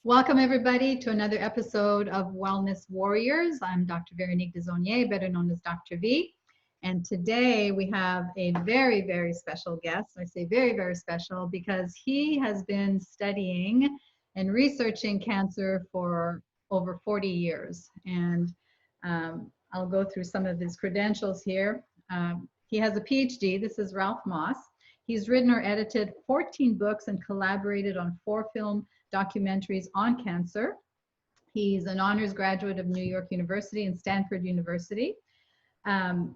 Welcome, everybody, to another episode of Wellness Warriors. I'm Dr. Veronique Desonier, better known as Dr. V. And today we have a very, very special guest. I say very, very special because he has been studying and researching cancer for over 40 years. And I'll go through some of his credentials here. He has a Ph.D. This is Ralph Moss. He's written or edited 14 books and collaborated on 4 film documentaries on cancer. He's an honors graduate of New York University and Stanford University.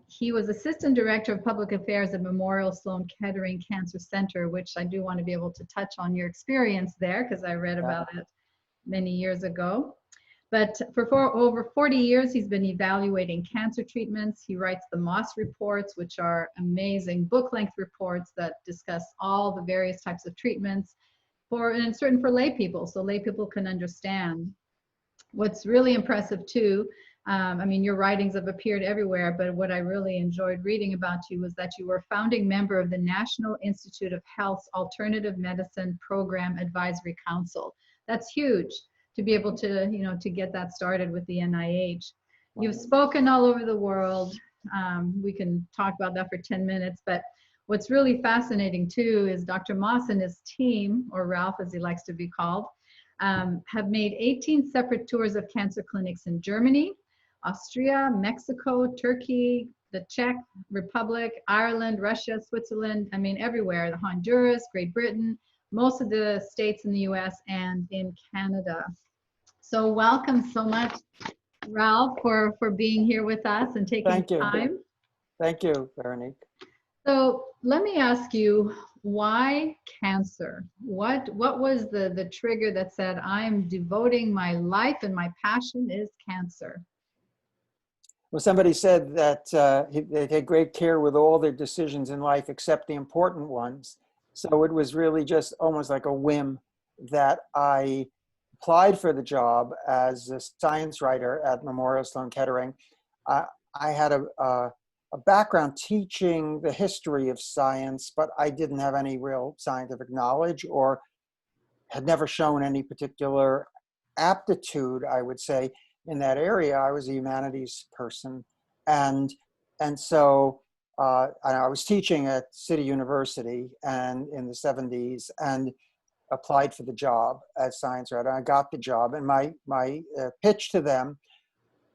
He was assistant director of public affairs at Memorial Sloan-Kettering Cancer Center, which I do want to be able to touch on your experience there because I read about it many years ago. But for over 40 years, he's been evaluating cancer treatments. He writes the Moss reports, which are amazing book-length reports that discuss all the various types of treatments and certain for lay people, so lay people can understand. What's really impressive too, I mean, your writings have appeared everywhere, but what I really enjoyed reading about you was that you were a founding member of the National Institute of Health's Alternative Medicine Program Advisory Council. That's huge to be able to, to get that started with the NIH. You've spoken all over the world. We can talk about that for 10 minutes, but what's really fascinating too is Dr. Moss and his team, or Ralph as he likes to be called, have made 18 separate tours of cancer clinics in Germany, Austria, Mexico, Turkey, the Czech Republic, Ireland, Russia, Switzerland, I mean everywhere, Honduras, Great Britain, most of the states in the US and in Canada. So welcome so much, Ralph, for being here with us and taking time. Thank you, Veronique. So let me ask you, why cancer? What was the trigger that said, I'm devoting my life and my passion is cancer? Well, somebody said that they take great care with all their decisions in life except the important ones. So it was really just almost like a whim that I applied for the job as a science writer at Memorial Sloane Kettering. I had a background teaching the history of science, but I didn't have any real scientific knowledge or had never shown any particular aptitude, I would say, in that area. I was a humanities person. And so I was teaching at City University and in the 70s and applied for the job as science writer. I got the job, and my pitch to them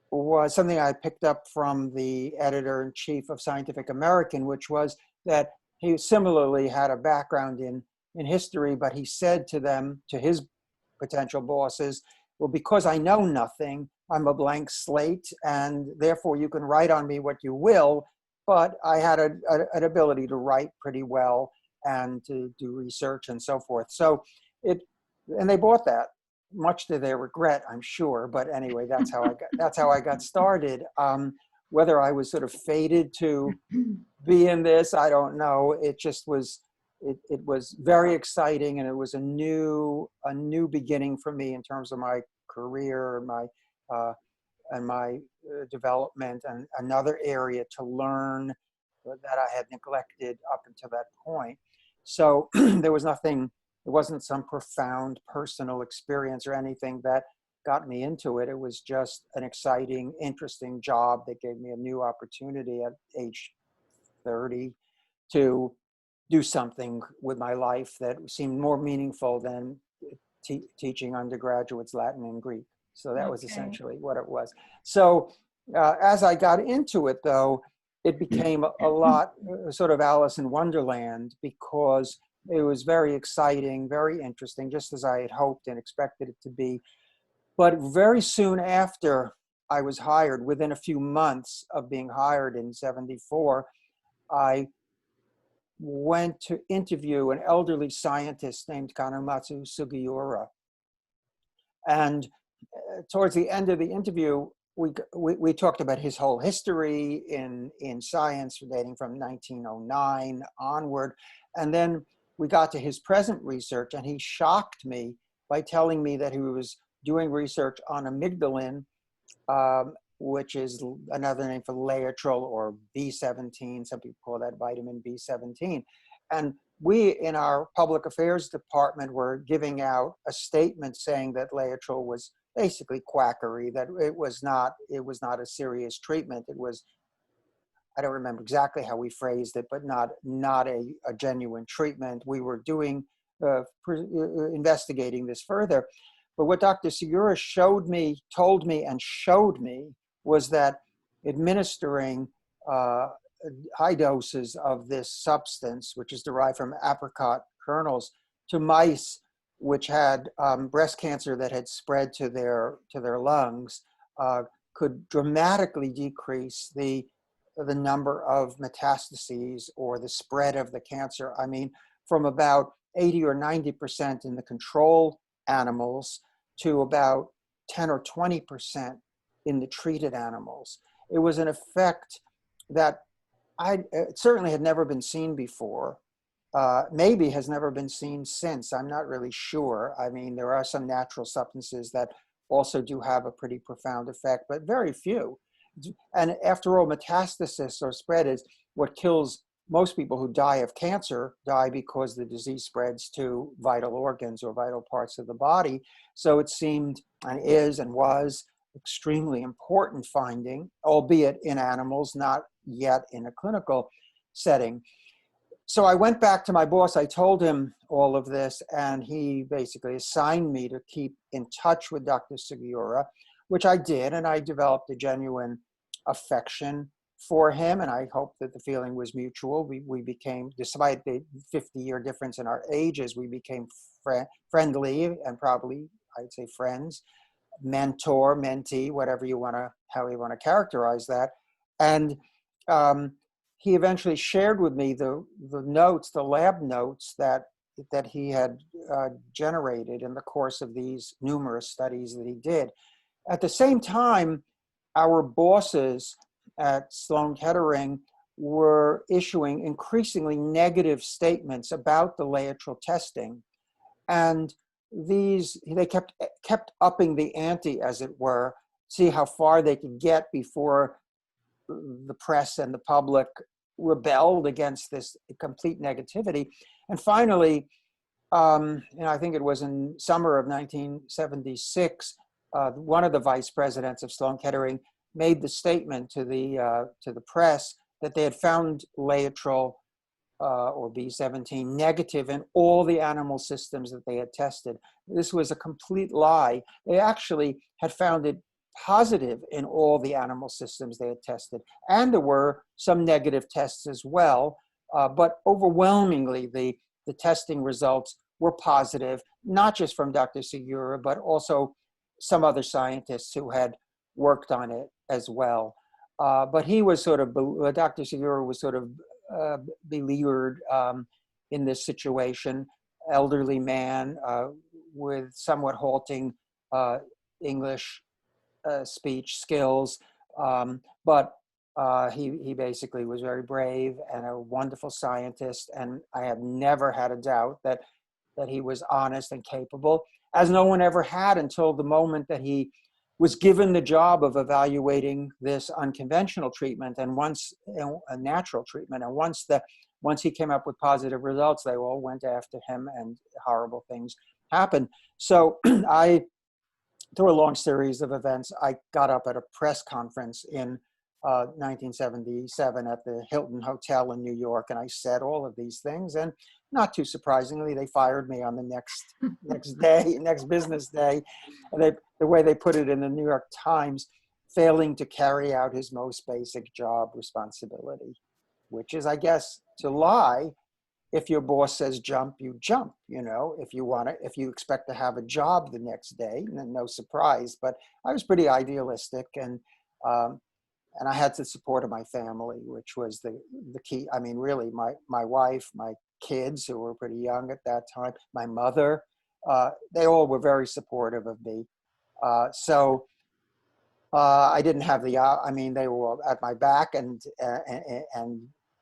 was something I picked up from the editor-in-chief of Scientific American, which was that he similarly had a background in history, but he said to them, to his potential bosses, well, because I know nothing, I'm a blank slate, and therefore you can write on me what you will, but I had an ability to write pretty well and to do research and so forth. So and they bought that, much to their regret, I'm sure. But anyway, that's how I got started. Whether I was sort of fated to be in this, I don't know. It just was. It was very exciting, and it was a new beginning for me in terms of my career, my development, and another area to learn that I had neglected up until that point. So there was nothing. It wasn't some profound personal experience or anything that got me into it. It was just an exciting, interesting job that gave me a new opportunity at age 30 to do something with my life that seemed more meaningful than teaching undergraduates Latin and Greek. So that was essentially what it was. So as I got into it, though, it became a lot sort of Alice in Wonderland, because it was very exciting, very interesting, just as I had hoped and expected it to be. But very soon after I was hired, within a few months of being hired in '74, I went to interview an elderly scientist named Kanematsu Sugiura. And towards the end of the interview, we talked about his whole history in science dating from 1909 onward. And then we got to his present research, and he shocked me by telling me that he was doing research on amygdalin, which is another name for Laetrile or B17. Some people call that vitamin B17. And we in our public affairs department were giving out a statement saying that Laetrile was basically quackery, that it was not a serious treatment. It was, I don't remember exactly how we phrased it, but not a genuine treatment. We were doing, investigating this further. But what Dr. Segura told me and showed me was that administering high doses of this substance, which is derived from apricot kernels, to mice which had breast cancer that had spread to their lungs, could dramatically decrease the number of metastases or the spread of the cancer. I mean, from about 80 or 90% in the control animals to about 10 or 20% in the treated animals. It was an effect that it certainly had never been seen before. Maybe has never been seen since. I'm not really sure. I mean, there are some natural substances that also do have a pretty profound effect, but very few. And after all, metastasis or spread is what kills most people who die of cancer, die because the disease spreads to vital organs or vital parts of the body. So it seemed, and is and was, extremely important finding, albeit in animals, not yet in a clinical setting. So I went back to my boss, I told him all of this, and he basically assigned me to keep in touch with Dr. Segura, which I did, and I developed a genuine affection for him, and I hope that the feeling was mutual. We became, despite the 50-year difference in our ages, we became friendly and probably, I'd say, friends, mentor, mentee, whatever you want to, how you want to characterize that. And he eventually shared with me the notes, the lab notes that he had generated in the course of these numerous studies that he did. At the same time, our bosses at Sloan Kettering were issuing increasingly negative statements about the Laetrile testing. And they kept upping the ante, as it were, see how far they could get before the press and the public rebelled against this complete negativity. And finally, I think it was in summer of 1976, one of the vice presidents of Sloan Kettering made the statement to the press that they had found Laetrile or B17 negative in all the animal systems that they had tested. This was a complete lie. They actually had found it positive in all the animal systems they had tested. And there were some negative tests as well, but overwhelmingly the testing results were positive, not just from Dr. Segura, but also some other scientists who had worked on it as well. But he was sort of, Dr. Segura was sort of beleaguered in this situation, elderly man with somewhat halting English speech skills, but he basically was very brave and a wonderful scientist, and I have never had a doubt that he was honest and capable, as no one ever had until the moment that he was given the job of evaluating this unconventional treatment and once a natural treatment. And once he came up with positive results, they all went after him and horrible things happened. So through a long series of events, I got up at a press conference in 1977 at the Hilton Hotel in New York, and I said all of these things, and not too surprisingly, they fired me on the next business day. And the way they put it in the New York Times, failing to carry out his most basic job responsibility, which is, I guess, to lie. If your boss says jump, you jump. You know, if you expect to have a job the next day, no surprise. But I was pretty idealistic, and I had the support of my family, which was the key. I mean, really, my wife, my kids, who were pretty young at that time, my mother, they all were very supportive of me. So I didn't have I mean, they were at my back and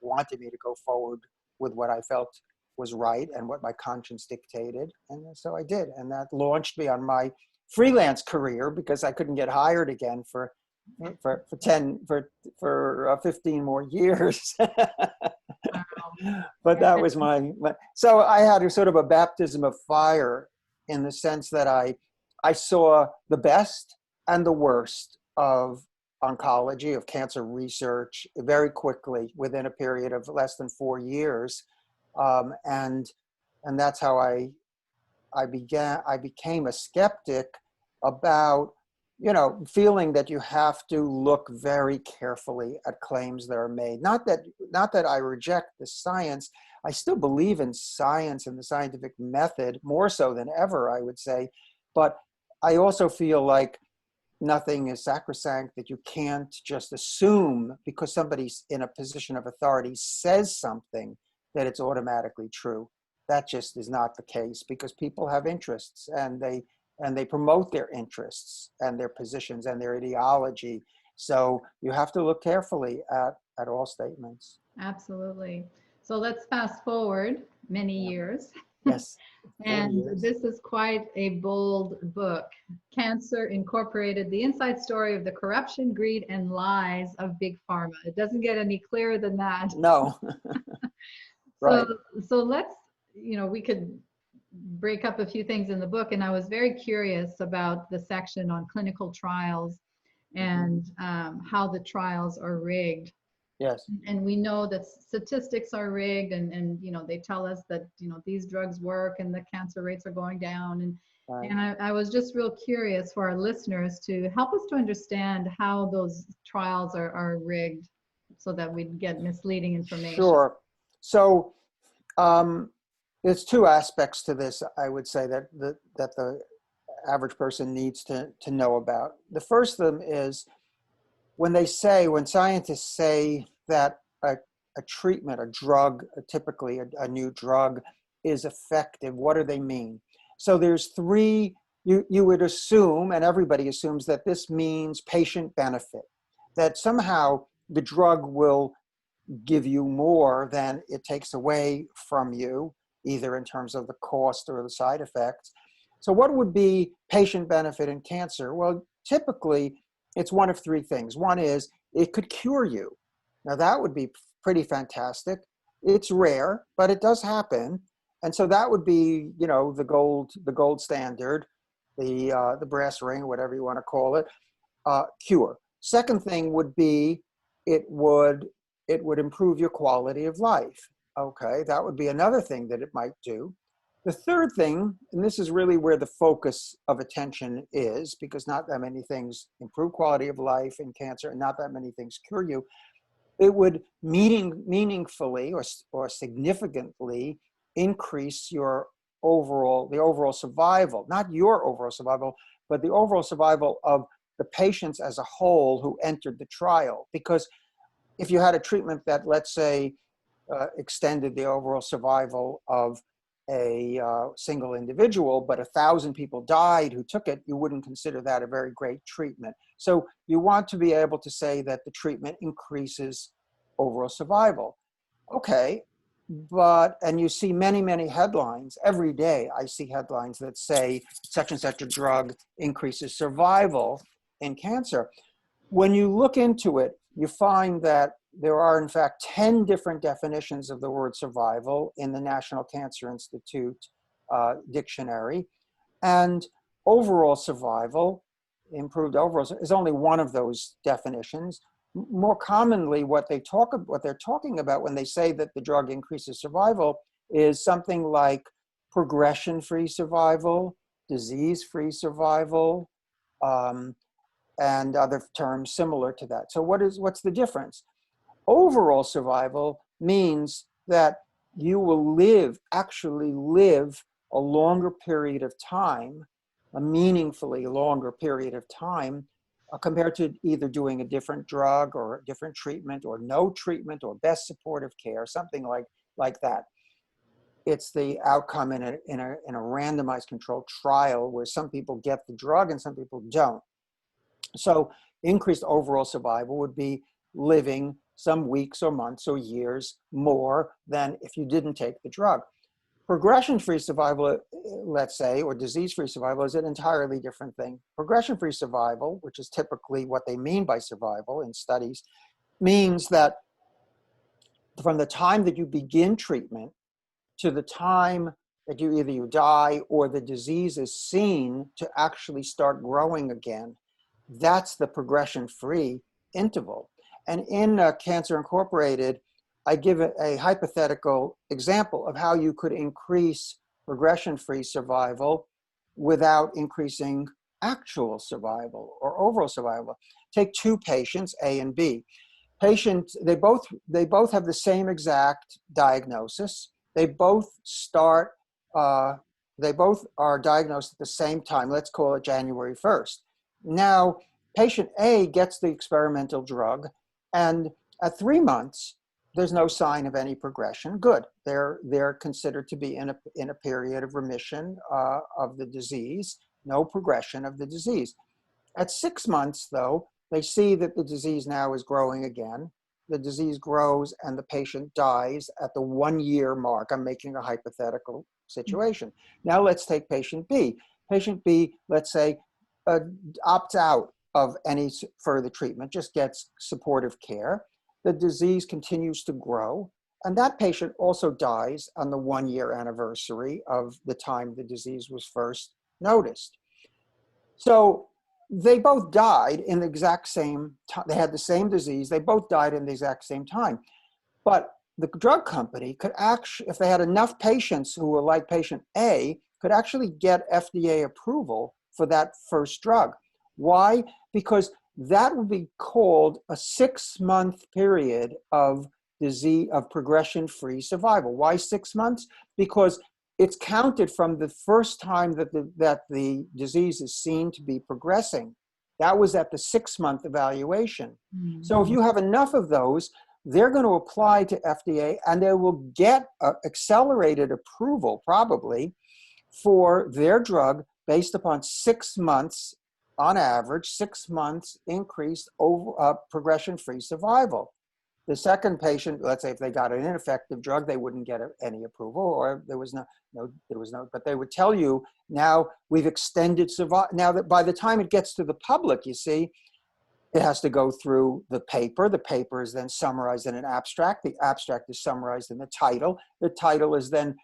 wanted me to go forward with what I felt was right and what my conscience dictated. And so I did. And that launched me on my freelance career, because I couldn't get hired again for for 10 for 15 more years. Wow. But that was so I had a sort of a baptism of fire in the sense that I saw the best and the worst of oncology, of cancer research very quickly within a period of less than 4 years. And that's how I became a skeptic about, feeling that you have to look very carefully at claims that are made. Not that I reject the science. I still believe in science and the scientific method more so than ever, I would say. But I also feel like nothing is sacrosanct, that you can't just assume because somebody's in a position of authority says something that it's automatically true. That just is not the case, because people have interests and they promote their interests and their positions and their ideology. So you have to look carefully at all statements. Absolutely. So let's fast forward many years. Yes. 40 And years. this is quite a bold book. Cancer Incorporated, the inside story of the corruption, greed, and lies of Big Pharma. It doesn't get any clearer than that. No. Right. So let's, we could break up a few things in the book. And I was very curious about the section on clinical trials and how the trials are rigged. Yes. And we know that statistics are rigged, and they tell us that these drugs work and the cancer rates are going down. And Right. and I was just real curious for our listeners to help us to understand how those trials are rigged so that we get misleading information. Sure. So there's two aspects to this, I would say, that the average person needs to know about. The first of them is when scientists say that a treatment, a drug, typically a new drug, is effective, what do they mean? So there's three, you would assume, and everybody assumes, that this means patient benefit, that somehow the drug will give you more than it takes away from you, either in terms of the cost or the side effects. So what would be patient benefit in cancer? Well, typically, it's one of three things. One is it could cure you. Now, that would be pretty fantastic. It's rare, but it does happen. And so that would be, the gold standard, the brass ring, whatever you want to call it, cure. Second thing would be it would improve your quality of life. Okay, that would be another thing that it might do. The third thing, and this is really where the focus of attention is, because not that many things improve quality of life in cancer and not that many things cure you, it would meaningfully or significantly increase the overall survival, not your overall survival, but the overall survival of the patients as a whole who entered the trial. Because if you had a treatment that, let's say, extended the overall survival of a single individual, but 1,000 people died who took it, you wouldn't consider that a very great treatment. So you want to be able to say that the treatment increases overall survival. Okay, and you see many, many headlines. Every day I see headlines that say such and such a drug increases survival in cancer. When you look into it, you find that there are, in fact, 10 different definitions of the word survival in the National Cancer Institute dictionary. And overall survival, improved overall, is only one of those definitions. More commonly, what they're talking about when they say that the drug increases survival is something like progression-free survival, disease-free survival, and other terms similar to that. So what's the difference? Overall survival means that you will actually live a longer period of time, a meaningfully longer period of time, compared to either doing a different drug or a different treatment or no treatment or best supportive care, something like that. It's the outcome in a randomized controlled trial where some people get the drug and some people don't. So increased overall survival would be living some weeks or months or years more than if you didn't take the drug. Progression-free survival, let's say, or disease-free survival is an entirely different thing. Progression-free survival, which is typically what they mean by survival in studies, means that from the time that you begin treatment to the time that you die or the disease is seen to actually start growing again, that's the progression-free interval. And in Cancer Incorporated, I give a hypothetical example of how you could increase progression-free survival without increasing actual survival or overall survival. Take two patients, A and B. Patients, they both have the same exact diagnosis. They both start, they both are diagnosed at the same time. Let's call it January 1st. Now, patient A gets the experimental drug, and at 3 months, there's no sign of any progression. Good. They're considered to be in a period of remission of the disease, no progression of the disease. At 6 months, though, they see that the disease now is growing again. The disease grows and the patient dies at the 1 year mark. I'm making a hypothetical situation. Now let's take patient B. Patient B, let's say, opts out of any further treatment, just gets supportive care. The disease continues to grow, and that patient also dies on the 1 year anniversary of the time the disease was first noticed. So they both died in the exact same time. They had the same disease. They both died in the exact same time. But the drug company could actually, if they had enough patients who were like patient A, could actually get FDA approval for that first drug. Why? Because that would be called a 6-month period of disease, of progression-free survival. Why 6 months? Because it's counted from the first time that the disease is seen to be progressing. That was at the 6-month evaluation. Mm-hmm. So if you have enough of those, they're going to apply to FDA and they will get accelerated approval probably for their drug based upon 6 months, on average, 6 months increased over progression-free survival. The second patient, let's say if they got an ineffective drug, they wouldn't get any approval, or there was no, but they would tell you, now we've extended survival. Now that by the time it gets to the public, you see, it has to go through the paper. The paper is then summarized in an abstract. The abstract is summarized in the title. The title is then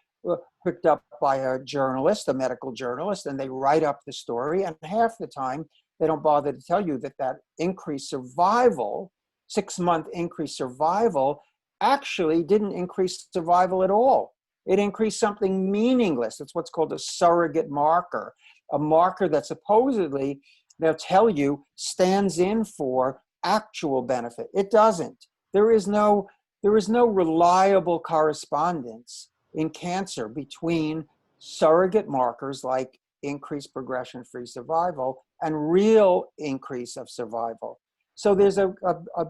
picked up by a journalist, a medical journalist, and they write up the story. And half the time, they don't bother to tell you that that increased survival, 6-month increased survival, actually didn't increase survival at all. It increased something meaningless. It's what's called a surrogate marker, a marker that supposedly, they'll tell you, stands in for actual benefit. It doesn't. There is no reliable correspondence in cancer between surrogate markers like increased progression-free survival and real increase of survival. So there's a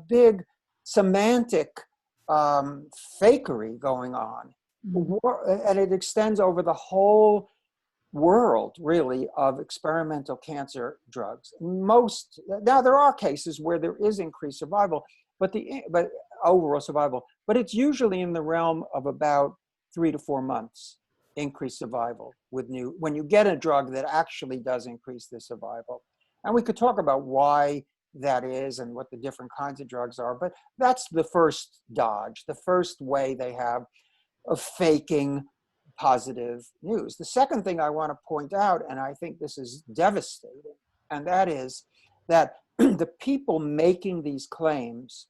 big semantic fakery going on. Mm-hmm. And it extends over the whole world, really, of experimental cancer drugs. Now there are cases where there is increased survival, but overall survival, but it's usually in the realm of about 3 to 4 months increased survival when you get a drug that actually does increase the survival. And we could talk about why that is and what the different kinds of drugs are, but that's the first dodge, the first way they have of faking positive news. The second thing I want to point out, and I think this is devastating, and that is that the people making these claims,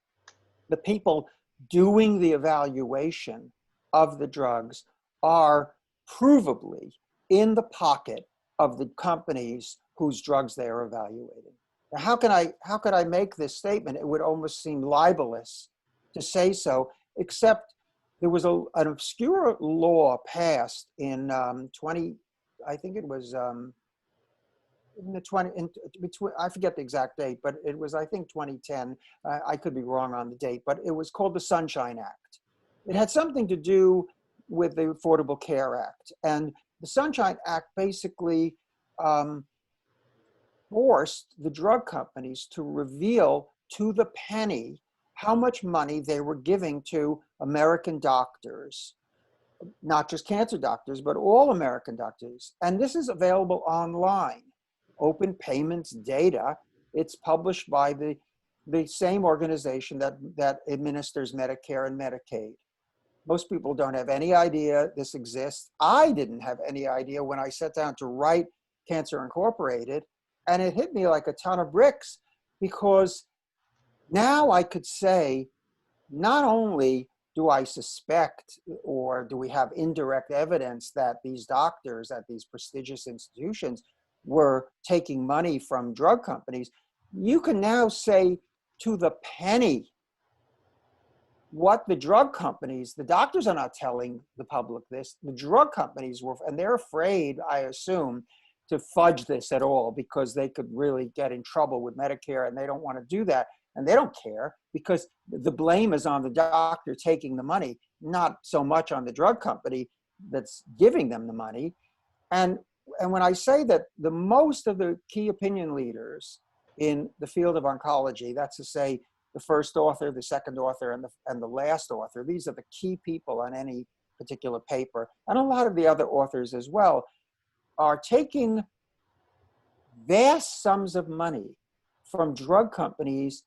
the people doing the evaluation of the drugs, are provably in the pocket of the companies whose drugs they are evaluating. Now, how could I make this statement? It would almost seem libelous to say so, except there was an obscure law passed in I think it was I forget the exact date, but it was, I think, 2010. I could be wrong on the date, but it was called the Sunshine Act. It had something to do with the Affordable Care Act. And the Sunshine Act basically forced the drug companies to reveal to the penny how much money they were giving to American doctors not just cancer doctors, but all American doctors. And this is available online, open payments data. It's published by the same organization that administers Medicare and Medicaid. Most people don't have any idea this exists. I didn't have any idea when I sat down to write Cancer Incorporated, and it hit me like a ton of bricks, because now I could say, not only do I suspect, or do we have indirect evidence that these doctors at these prestigious institutions were taking money from drug companies, you can now say to the penny what the drug companies, the doctors are not telling the public this, the drug companies were, and they're afraid, I assume, to fudge this at all, because they could really get in trouble with Medicare, and they don't want to do that. And they don't care, because the blame is on the doctor taking the money, not so much on the drug company that's giving them the money. And when I say that the most of the key opinion leaders in the field of oncology, that's to say the first author, the second author, and the last author, these are the key people on any particular paper, and a lot of the other authors as well, are taking vast sums of money from drug companies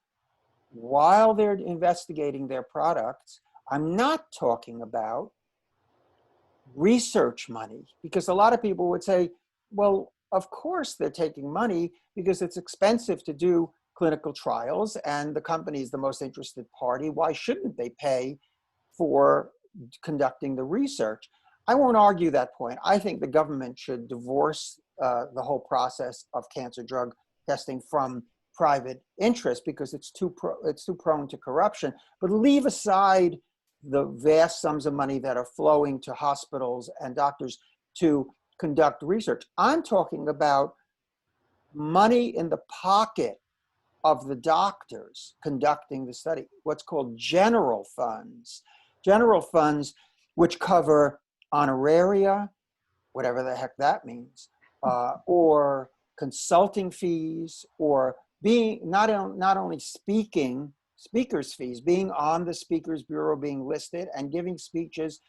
while they're investigating their products. I'm not talking about research money, because a lot of people would say, well, of course they're taking money because it's expensive to do clinical trials and the company is the most interested party. Why shouldn't they pay for conducting the research? I won't argue that point. I think the government should divorce the whole process of cancer drug testing from private interest, because it's too prone to corruption. But leave aside the vast sums of money that are flowing to hospitals and doctors to conduct research. I'm talking about money in the pocket of the doctors conducting the study, what's called general funds. General funds, which cover honoraria, whatever the heck that means, or consulting fees, or being not only speakers fees, being on the Speakers Bureau, being listed and giving speeches,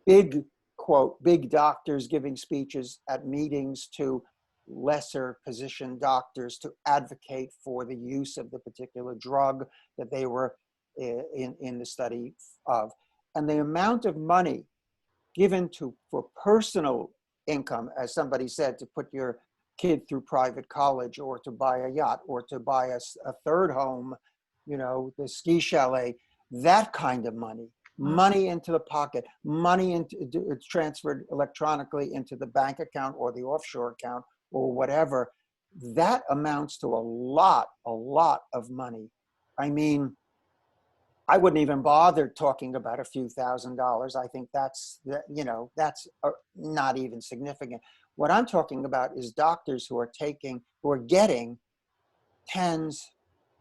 big quote, big doctors giving speeches at meetings to lesser positioned doctors to advocate for the use of the particular drug that they were in the study of. And the amount of money given for personal income, as somebody said, to put your kid through private college, or to buy a yacht, or to buy a third home, the ski chalet, that kind of money. Money into the pocket, money it's transferred electronically into the bank account or the offshore account or whatever. That amounts to a lot of money. I mean, I wouldn't even bother talking about a few $1,000s. I think that's not even significant. What I'm talking about is doctors who are getting tens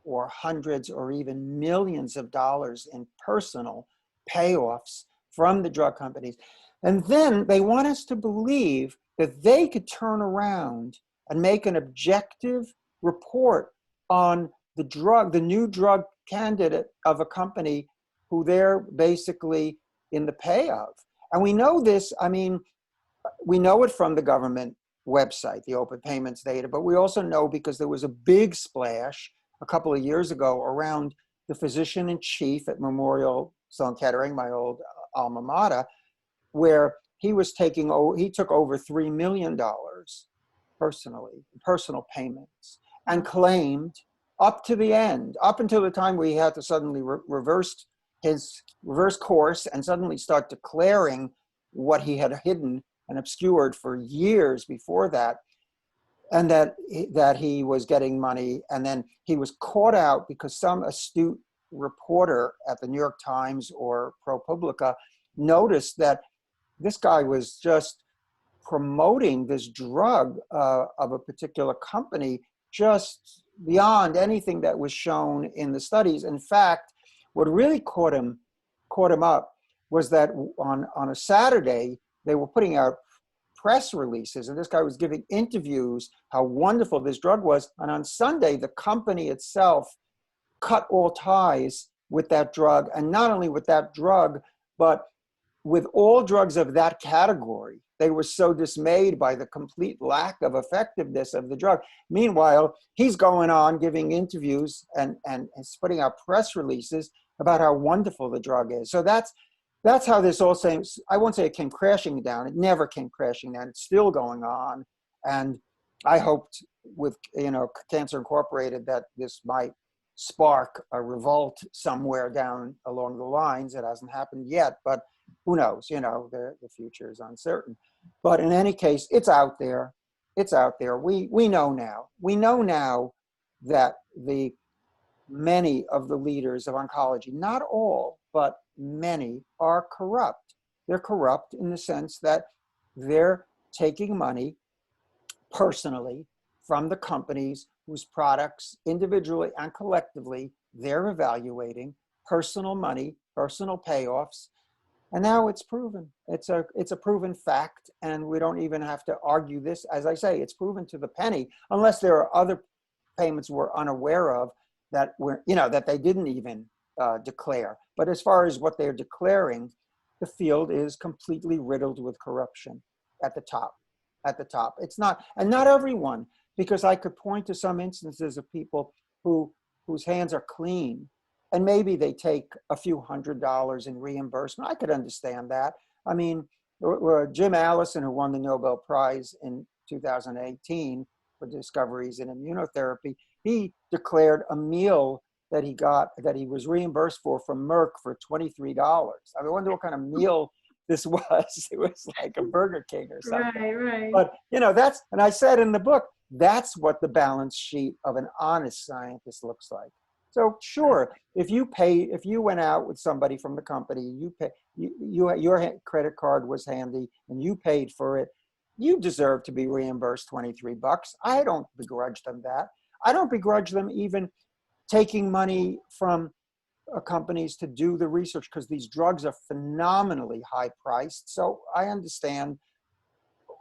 or hundreds or even millions of dollars in personal payoffs from the drug companies. And then they want us to believe that they could turn around and make an objective report on the new drug candidate of a company who they're basically in the pay of. And we know this, we know it from the government website, the open payments data, but we also know because there was a big splash a couple of years ago around the physician in chief at Memorial Sloan Kettering, my old alma mater, where he took over $3 million personal payments, and claimed up to the end, up until the time we had to suddenly reverse course and suddenly start declaring what he had hidden and obscured for years before that, and that he was getting money. And then he was caught out because some astute reporter at the New York Times or ProPublica noticed that this guy was just promoting this drug of a particular company just beyond anything that was shown in the studies. In fact, what really caught him up was that on a Saturday, they were putting out press releases, and this guy was giving interviews how wonderful this drug was. And on Sunday, the company itself cut all ties with that drug, and not only with that drug, but with all drugs of that category, they were so dismayed by the complete lack of effectiveness of the drug. Meanwhile, he's going on giving interviews and putting out press releases about how wonderful the drug is. So that's how this all seems. I won't say it came crashing down. It never came crashing down. It's still going on. And I hoped with, Cancer Incorporated that this might spark a revolt somewhere down along the lines. It hasn't happened yet, but who knows? The future is uncertain. But in any case, it's out there. It's out there. We know now. We know now that many of the leaders of oncology, not all, but many, are corrupt. They're corrupt in the sense that they're taking money personally from the companies whose products individually and collectively they're evaluating, personal money, personal payoffs. And now it's proven. It's a proven fact, and we don't even have to argue this. As I say, it's proven to the penny, unless there are other payments we're unaware of that that they didn't even declare. But as far as what they're declaring, the field is completely riddled with corruption at the top. At the top, it's not, and not everyone, because I could point to some instances of people whose hands are clean, and maybe they take a few $100s in reimbursement. I could understand that. I mean, Jim Allison, who won the Nobel Prize in 2018 for discoveries in immunotherapy, he declared a meal that he was reimbursed from Merck for $23. I wonder what kind of meal this was. It was like a Burger King or something. Right. But and I said in the book, that's what the balance sheet of an honest scientist looks like. So sure, if you went out with somebody from the company, your credit card was handy and you paid for it, you deserve to be reimbursed $23. I don't begrudge them that. I don't begrudge them even taking money from companies to do the research, because these drugs are phenomenally high priced. So I understand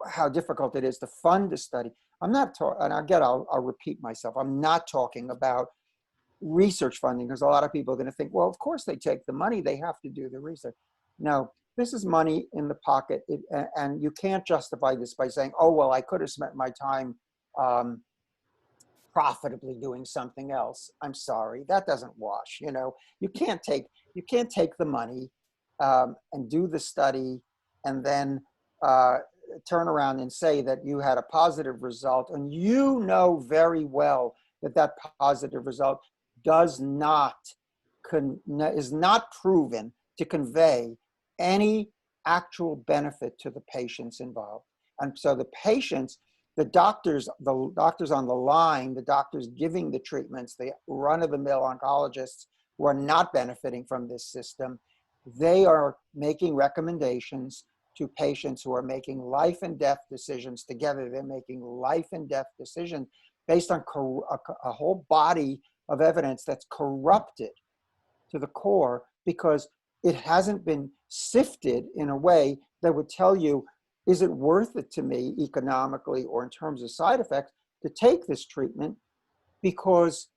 how difficult it is to fund a study. I'm not talking, and again, I'll repeat myself, I'm not talking about research funding, because a lot of people are going to think, well, of course they take the money, they have to do the research. No, this is money in the pocket, and you can't justify this by saying, oh, well, I could have spent my time profitably doing something else. I'm sorry, that doesn't wash. You can't take the money and do the study and then turn around and say that you had a positive result, and very well that positive result is not proven to convey any actual benefit to the patients involved. And so the patients, the doctors on the line, the doctors giving the treatments, the run-of-the-mill oncologists who are not benefiting from this system, they are making recommendations to patients who are making life and death decisions together. They're making life and death decisions based on a whole body of evidence that's corrupted to the core, because it hasn't been sifted in a way that would tell you, is it worth it to me economically or in terms of side effects to take this treatment, because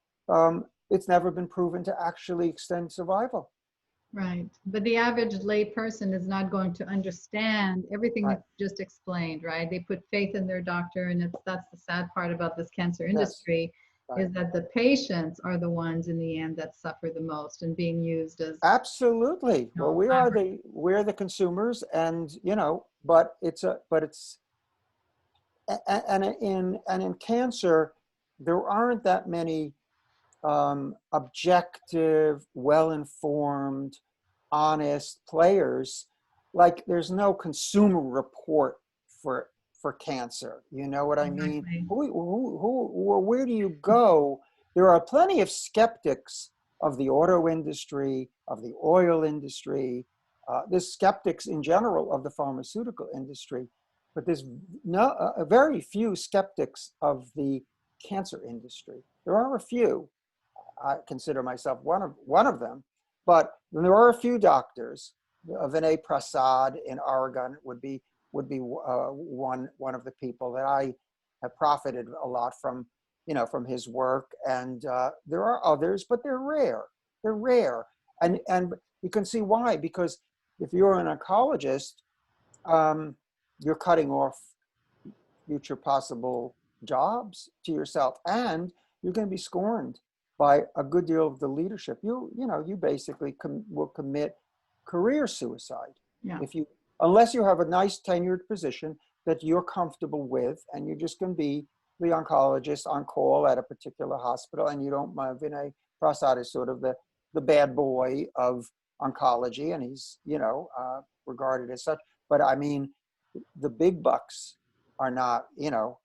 it's never been proven to actually extend survival. Right. But the average lay person is not going to understand everything Right. that you just explained, right? They put faith in their doctor, and that's the sad part about this cancer industry, Right. is that the patients are the ones in the end that suffer the most and being used as Absolutely. Well, we're the consumers, and but in cancer, there aren't that many objective, well-informed, honest players. Like, there's no consumer report for cancer. You know what I mean? Exactly. Where do you go? There are plenty of skeptics of the auto industry, of the oil industry. There's skeptics in general of the pharmaceutical industry, but there's very few skeptics of the cancer industry. There are a few. I consider myself one of them, but there are a few doctors. Vinay Prasad in Oregon would be one of the people that I have profited a lot from, from his work. And there are others, but they're rare. They're rare, and you can see why, because if you're an oncologist, you're cutting off future possible jobs to yourself, and you're going to be scorned by a good deal of the leadership. You basically will commit career suicide Yeah. if you, unless you have a nice tenured position that you're comfortable with, and you're just going to be the oncologist on call at a particular hospital, and you don't mind. Vinay Prasad is sort of the bad boy of oncology, and he's regarded as such. But I mean, the big bucks are not,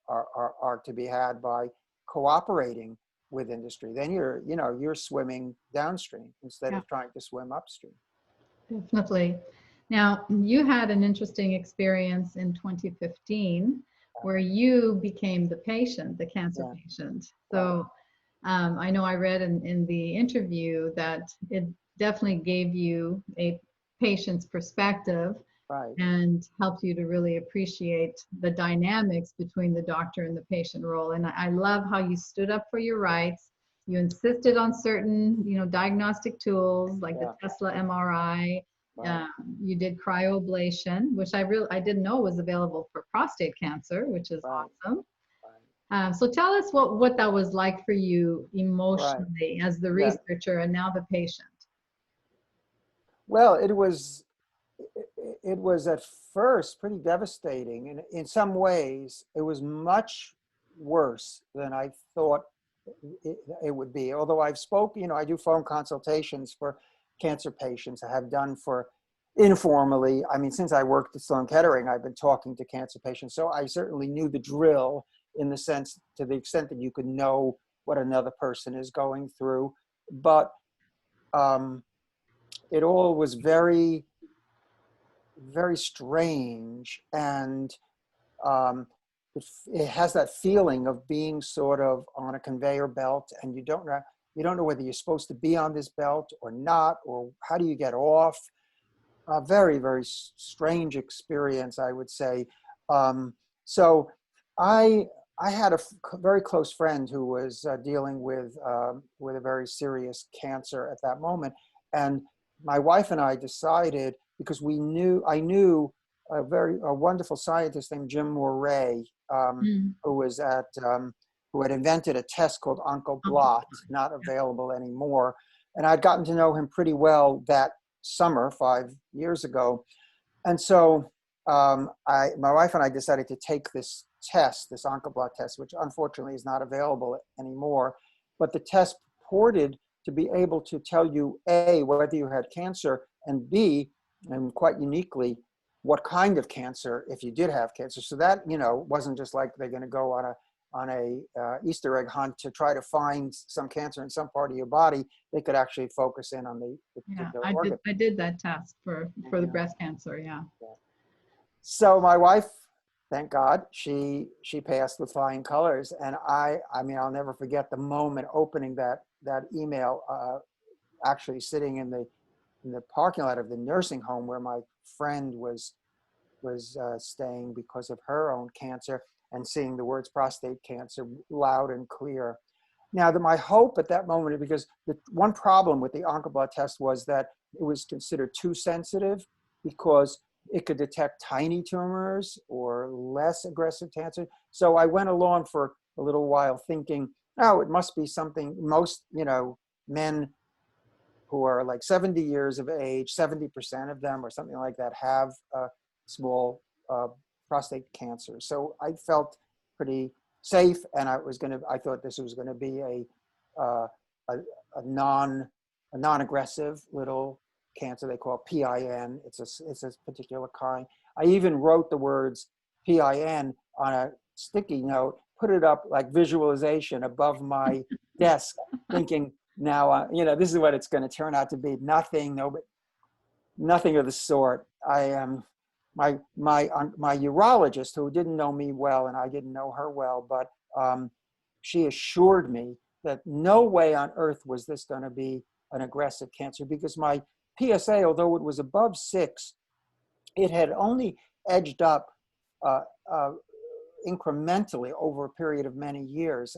are to be had by cooperating with industry. Then you're swimming downstream instead Yeah. of trying to swim upstream. Definitely. Now, you had an interesting experience in 2015 where you became the patient, the cancer patient. So I know I read in the interview that it definitely gave you a patient's perspective and helped you to really appreciate the dynamics between the doctor and the patient role. And I love how you stood up for your rights. You insisted on certain, diagnostic tools like the Tesla MRI. You did cryoablation, which I didn't know was available for prostate cancer, which is awesome. So tell us what that was like for you emotionally as the researcher and now the patient. Well, it was at first pretty devastating, and in some ways it was much worse than I thought it would be. Although I've spoken, I do phone consultations for cancer patients. I have done for informally. I mean, since I worked at Sloan Kettering, I've been talking to cancer patients. So I certainly knew the drill in the sense, to the extent that you could know what another person is going through. But it all was very, very strange. And it has that feeling of being sort of on a conveyor belt, and you don't know whether you're supposed to be on this belt or not, or how do you get off. A very, very strange experience, I would say. So I had a very close friend who was dealing with a very serious cancer at that moment, and my wife and I decided, because I knew a wonderful scientist named Jim Moray, who had invented a test called Oncoblot, not available anymore, and I'd gotten to know him pretty well that summer 5 years ago. And so my wife and I decided to take this test, this Oncoblot test, which unfortunately is not available anymore. But the test purported to be able to tell you, A, whether you had cancer, and B, and quite uniquely, what kind of cancer if you did have cancer. So that, wasn't just like they're going to go on a Easter egg hunt to try to find some cancer in some part of your body. They could actually focus in on the particular organ. I did that test for the breast cancer. Yeah. So my wife, thank God, she passed with flying colors, and I mean, I'll never forget the moment opening that email, actually sitting in the parking lot of the nursing home where my friend was staying because of her own cancer, and seeing the words prostate cancer loud and clear. Now, my hope at that moment, because the one problem with the Oncoblot test was that it was considered too sensitive, because it could detect tiny tumors or less aggressive cancer. So I went along for a little while thinking, oh, it must be something. Most, men who are like 70 years of age, 70% of them or something like that have small prostate cancer. So I felt pretty safe, and I thought this was going to be a non-aggressive little cancer they call PIN. It's a particular kind. I even wrote the words PIN on a sticky note, put it up like visualization above my desk, thinking, now, this is what it's going to turn out to be. Nothing of the sort. My urologist, who didn't know me well, and I didn't know her well, but she assured me that no way on earth was this going to be an aggressive cancer, because my PSA, although it was above 6, it had only edged up incrementally over a period of many years.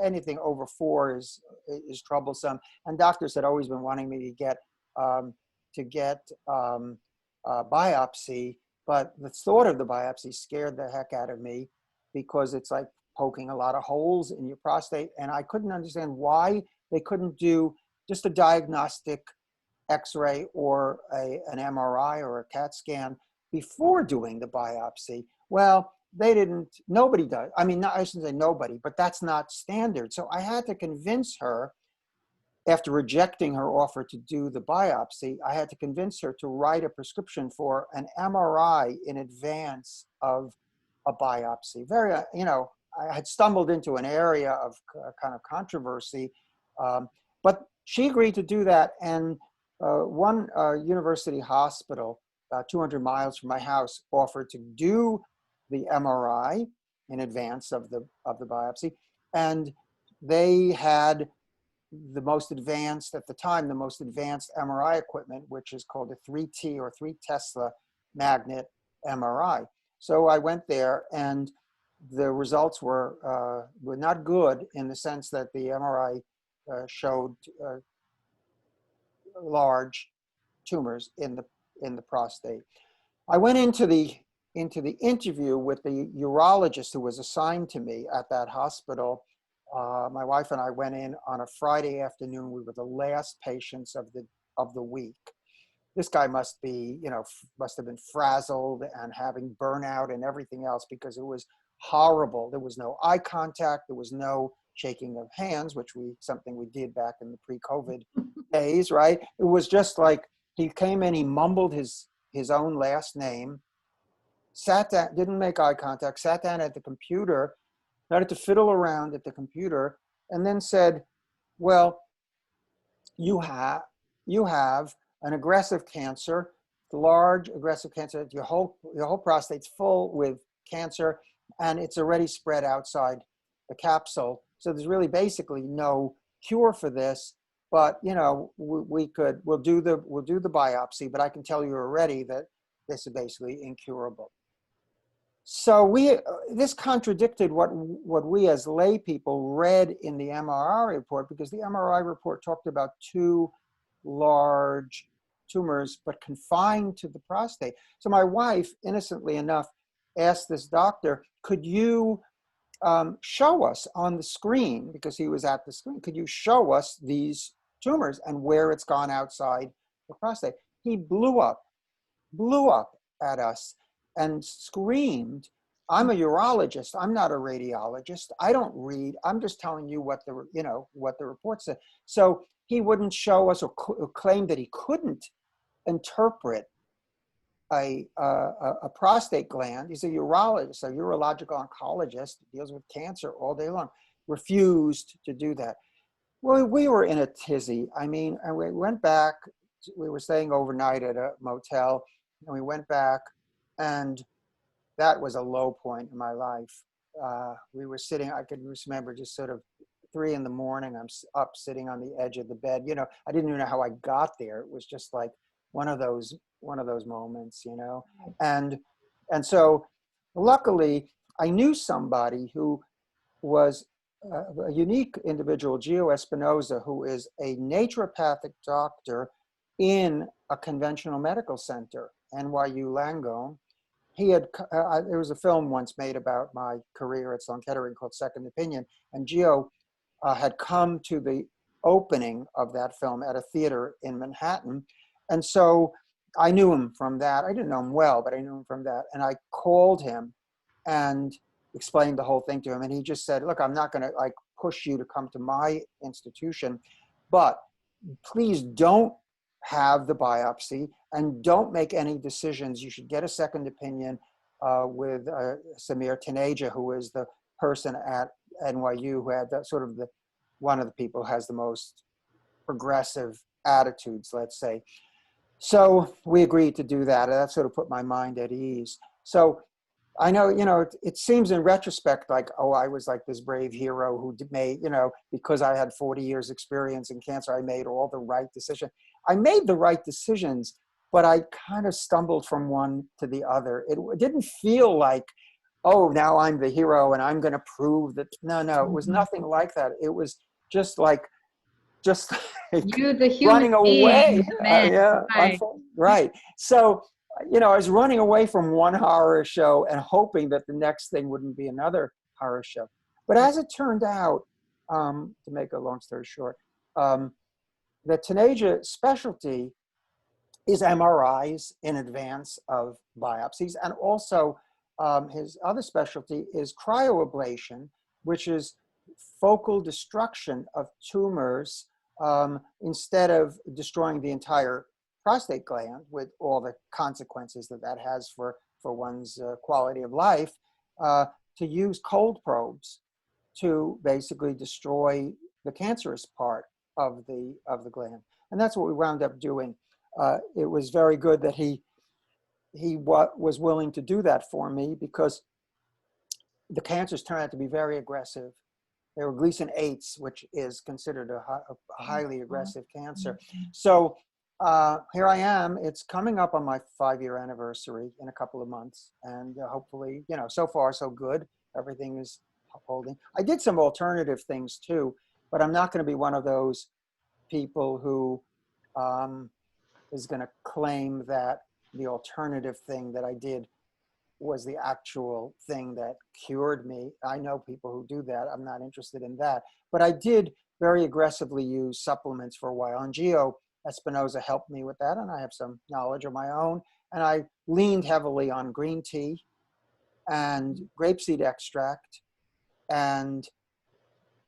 Anything over 4 is troublesome, and doctors had always been wanting me to get biopsy, but the thought of the biopsy scared the heck out of me because it's like poking a lot of holes in your prostate. And I couldn't understand why they couldn't do just a diagnostic X-ray or an MRI or a CAT scan before doing the biopsy. Well, nobody does. I mean, I shouldn't say nobody, but that's not standard. So I had to convince her, after rejecting her offer to do the biopsy, I had to convince her to write a prescription for an MRI in advance of a biopsy. I had stumbled into an area of kind of controversy, but she agreed to do that. And one university hospital, 200 miles from my house, offered to do the MRI in advance of the biopsy. And they had the most advanced, at the time, the most advanced MRI equipment, which is called a 3T or 3 Tesla magnet MRI. So I went there, and the results were not good, in the sense that the MRI showed large tumors in the prostate. I went into the interview with the urologist who was assigned to me at that hospital. My wife and I went in on a Friday afternoon. We were the last patients of the week. This guy must have been frazzled and having burnout and everything else, because it was horrible. There was no eye contact. There was no shaking of hands, something we did back in the pre-COVID days, right? It was just like he came in, he mumbled his own last name, sat down, didn't make eye contact, sat down at the computer, started to fiddle around at the computer, and then said, well, you have an aggressive cancer, large aggressive cancer. Your whole prostate's full with cancer, and it's already spread outside the capsule. So there's really basically no cure for this. But we'll do the biopsy. But I can tell you already that this is basically incurable. So this contradicted what we as lay people read in the MRI report, because the MRI report talked about 2 large tumors, but confined to the prostate. So my wife, innocently enough, asked this doctor, could you show us on the screen, because he was at the screen, could you show us these tumors and where it's gone outside the prostate? He blew up at us and screamed, I'm a urologist, I'm not a radiologist, I don't read, I'm just telling you what the report said. So he wouldn't show us, or claimed that he couldn't interpret a prostate gland. He's a urologist, a urological oncologist, deals with cancer all day long, refused to do that. Well, we were in a tizzy. I mean, and we went back, we were staying overnight at a motel, and we went back, and that was a low point in my life. We were sitting, I could remember just sort of 3 in the morning, I'm up sitting on the edge of the bed. I didn't even know how I got there. It was just like one of those moments, And so luckily I knew somebody who was a unique individual, Gio Espinoza, who is a naturopathic doctor in a conventional medical center, NYU Langone. There was a film once made about my career at Sloan Kettering called Second Opinion, and Gio had come to the opening of that film at a theater in Manhattan. And so I knew him from that. I didn't know him well, but I knew him from that. And I called him and explained the whole thing to him. And he just said, look, I'm not going to push you to come to my institution, but please don't have the biopsy and don't make any decisions. You should get a second opinion with Samir Taneja, who is the person at NYU who had that one of the people who has the most progressive attitudes, let's say. So we agreed to do that. And that sort of put my mind at ease. So I know, it seems in retrospect like, oh, I was like this brave hero who made, because I had 40 years experience in cancer, I made all the right decisions. I made the right decisions, but I kind of stumbled from one to the other. It didn't feel like, oh, now I'm the hero and I'm going to prove that. No, it was nothing like that. It was just like you, the human running away. being, the man. Yeah, right. right. So you know, I was running away from one horror show and hoping that the next thing wouldn't be another horror show. But as it turned out, to make a long story short, the Taneja specialty is MRIs in advance of biopsies. And also his other specialty is cryoablation, which is focal destruction of tumors instead of destroying the entire prostate gland with all the consequences that that has for one's quality of life, to use cold probes to basically destroy the cancerous part of the gland. And that's what we wound up doing. It was very good that he was willing to do that for me, because the cancers turned out to be very aggressive. They were Gleason 8s, which is considered a highly aggressive cancer. So here I am. It's coming up on my 5-year anniversary in a couple of months. And hopefully, you know, so far so good. Everything is holding. I did some alternative things too, but I'm not going to be one of those people who is going to claim that the alternative thing that I did was the actual thing that cured me. I know people who do that. I'm not interested in that. But I did very aggressively use supplements for a while. And Gio Espinosa helped me with that. And I have some knowledge of my own. And I leaned heavily on green tea and grapeseed extract and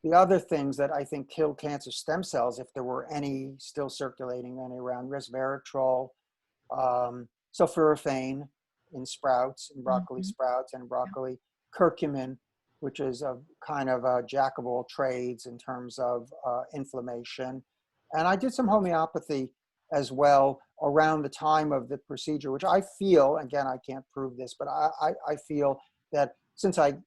the other things that I think kill cancer stem cells, if there were any still circulating any around, resveratrol, sulforaphane in sprouts, in broccoli sprouts and broccoli, curcumin, which is a kind of a jack of all trades in terms of inflammation. And I did some homeopathy as well around the time of the procedure, which I feel, again, I can't prove this, but I feel that since I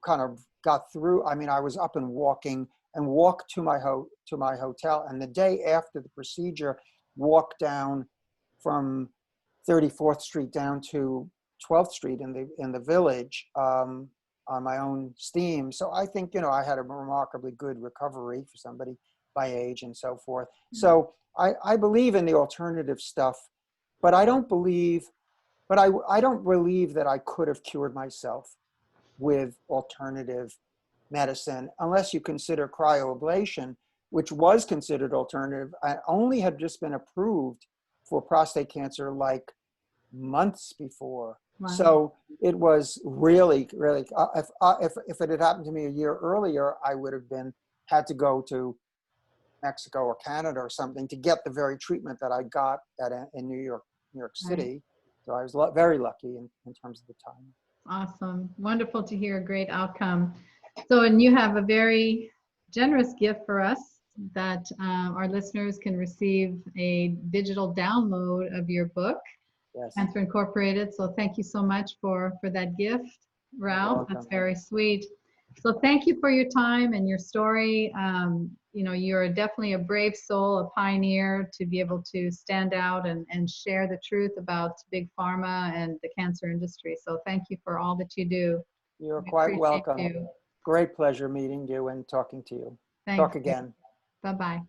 kind of got through, I mean, I was up and walked to my hotel, and the day after the procedure, walked down from 34th Street down to 12th Street in the village on my own steam. So I think, you know, I had a remarkably good recovery for somebody my age and so forth. So I believe in the alternative stuff, but I don't believe that I could have cured myself with alternative medicine, unless you consider cryoablation, which was considered alternative. I only had just been approved for prostate cancer like months before. Wow. So it was really, really, if it had happened to me a year earlier, I would have had to go to Mexico or Canada or something to get the very treatment that I got in New York City. Right. So I was very lucky in terms of the time. Awesome. Wonderful to hear a great outcome. So, and you have a very generous gift for us that our listeners can receive a digital download of your book, yes. Cancer Incorporated. So thank you so much for that gift, Ralph. That's very sweet. So thank you for your time and your story. You know, you're definitely a brave soul, a pioneer to be able to stand out and share the truth about Big Pharma and the cancer industry. So thank you for all that you do. You're quite welcome. You. Great pleasure meeting you and talking to you. Thanks. Talk again. Bye-bye.